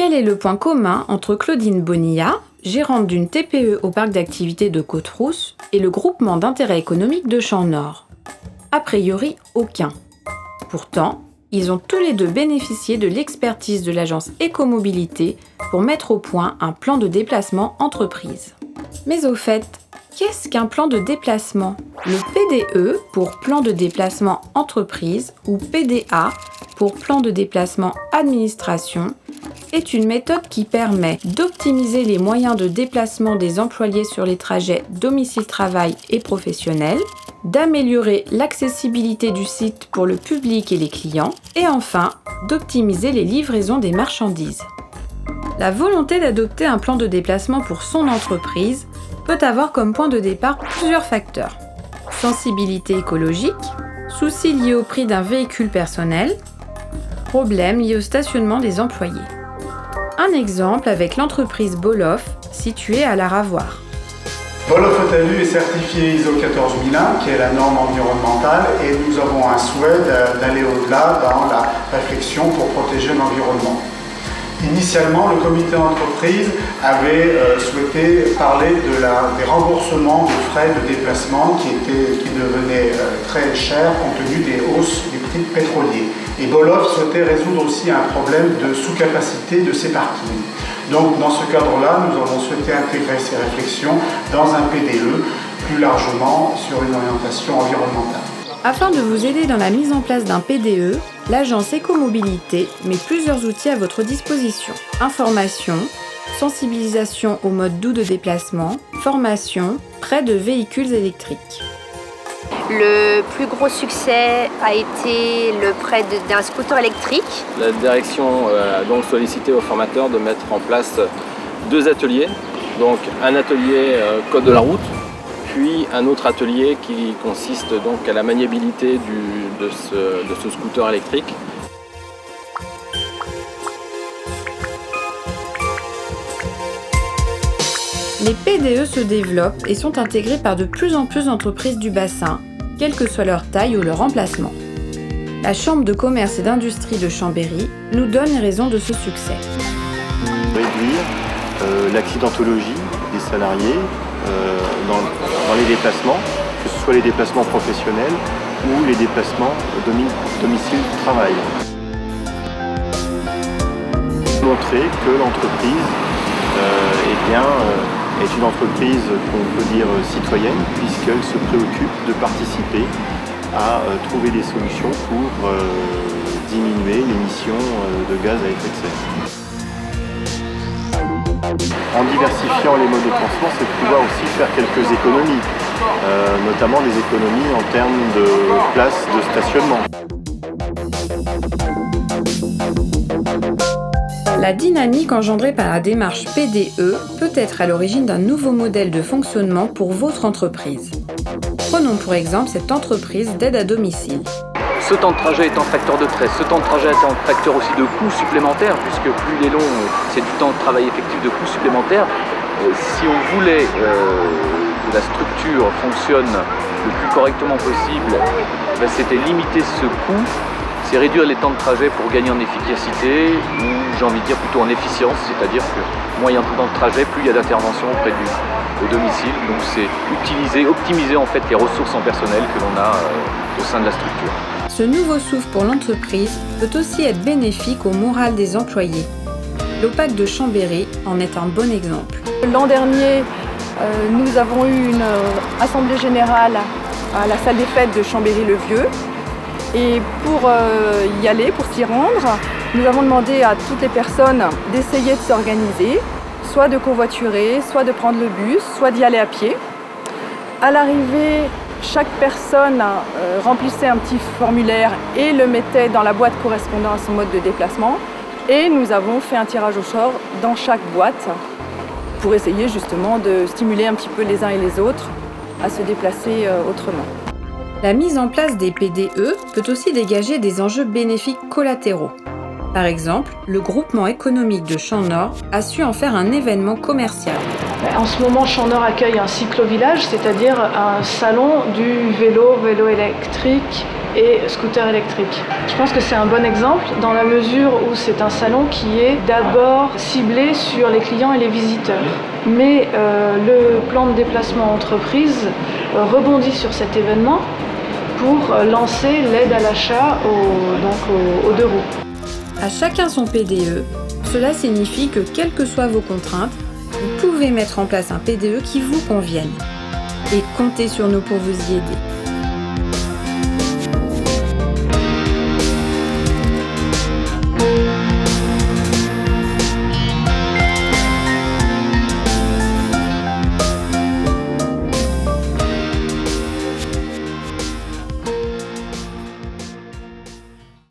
Quel est le point commun entre Claudine Bonilla, gérante d'une TPE au parc d'activités de Côte-Rousse, et le groupement d'intérêt économique de Champ-Nord? A priori, aucun. Pourtant, ils ont tous les deux bénéficié de l'expertise de l'agence Écomobilité pour mettre au point un plan de déplacement entreprise. Mais au fait, qu'est-ce qu'un plan de déplacement? Le PDE pour plan de déplacement entreprise ou PDA pour plan de déplacement administration est une méthode qui permet d'optimiser les moyens de déplacement des employés sur les trajets domicile-travail et professionnel, d'améliorer l'accessibilité du site pour le public et les clients, et enfin, d'optimiser les livraisons des marchandises. La volonté d'adopter un plan de déplacement pour son entreprise peut avoir comme point de départ plusieurs facteurs. Sensibilité écologique, soucis liés au prix d'un véhicule personnel, problèmes liés au stationnement des employés. Un exemple avec l'entreprise Bolof, située à la Ravoire. Bolof Hôtel est certifié ISO 14001, qui est la norme environnementale, et nous avons un souhait d'aller au-delà dans la réflexion pour protéger l'environnement. Initialement, le comité d'entreprise avait souhaité parler des remboursements de frais de déplacement qui devenaient très chers compte tenu des hausses des prix pétroliers. Et Bolof souhaitait résoudre aussi un problème de sous-capacité de ses parkings. Donc dans ce cadre-là, nous avons souhaité intégrer ces réflexions dans un PDE, plus largement sur une orientation environnementale. Afin de vous aider dans la mise en place d'un PDE, l'agence Écomobilité met plusieurs outils à votre disposition. Information, sensibilisation au mode doux de déplacement, formation, prêt de véhicules électriques. Le plus gros succès a été le prêt d'un scooter électrique. La direction a donc sollicité aux formateurs de mettre en place 2 ateliers. Donc un atelier code de la route, puis un autre atelier qui consiste donc à la maniabilité de ce scooter électrique. Les PDE se développent et sont intégrés par de plus en plus d'entreprises du bassin, quelle que soit leur taille ou leur emplacement. La Chambre de commerce et d'industrie de Chambéry nous donne les raisons de ce succès. Réduire l'accidentologie des salariés dans les déplacements, que ce soit les déplacements professionnels ou les déplacements domicile-travail. Montrer que l'entreprise est une entreprise qu'on peut dire citoyenne, puisqu'elle se préoccupe de participer à trouver des solutions pour diminuer l'émission de gaz à effet de serre. En diversifiant les modes de transport, c'est de pouvoir aussi faire quelques économies, notamment des économies en termes de places de stationnement. La dynamique engendrée par la démarche PDE peut être à l'origine d'un nouveau modèle de fonctionnement pour votre entreprise. Prenons pour exemple cette entreprise d'aide à domicile. Ce temps de trajet est un facteur de stress, ce temps de trajet est un facteur aussi de coûts supplémentaires, puisque plus il est long, c'est du temps de travail effectif de coûts supplémentaires. Si on voulait que la structure fonctionne le plus correctement possible, c'était limiter ce coût, c'est réduire les temps de trajet pour gagner en efficacité, ou j'ai envie de dire plutôt en efficience, c'est-à-dire que moins il y a un temps de trajet, plus il y a d'intervention auprès au domicile. Donc c'est optimiser en fait les ressources en personnel que l'on a au sein de la structure. Ce nouveau souffle pour l'entreprise peut aussi être bénéfique au moral des employés. L'OPAC de Chambéry en est un bon exemple. L'an dernier, nous avons eu une assemblée générale à la salle des fêtes de Chambéry-le-Vieux. Et pour y aller, pour s'y rendre, nous avons demandé à toutes les personnes d'essayer de s'organiser, soit de covoiturer, soit de prendre le bus, soit d'y aller à pied. À l'arrivée, chaque personne remplissait un petit formulaire et le mettait dans la boîte correspondant à son mode de déplacement. Et nous avons fait un tirage au sort dans chaque boîte pour essayer justement de stimuler un petit peu les uns et les autres à se déplacer autrement. La mise en place des PDE peut aussi dégager des enjeux bénéfiques collatéraux. Par exemple, le groupement économique de Champ-Nord a su en faire un événement commercial. En ce moment, Champ-Nord accueille un cyclovillage, c'est-à-dire un salon du vélo électrique et scooter électrique. Je pense que c'est un bon exemple dans la mesure où c'est un salon qui est d'abord ciblé sur les clients et les visiteurs. Mais le plan de déplacement entreprise rebondit sur cet événement pour lancer l'aide à l'achat aux deux roues. À chacun son PDE, cela signifie que quelles que soient vos contraintes, vous pouvez mettre en place un PDE qui vous convienne. Et comptez sur nous pour vous y aider.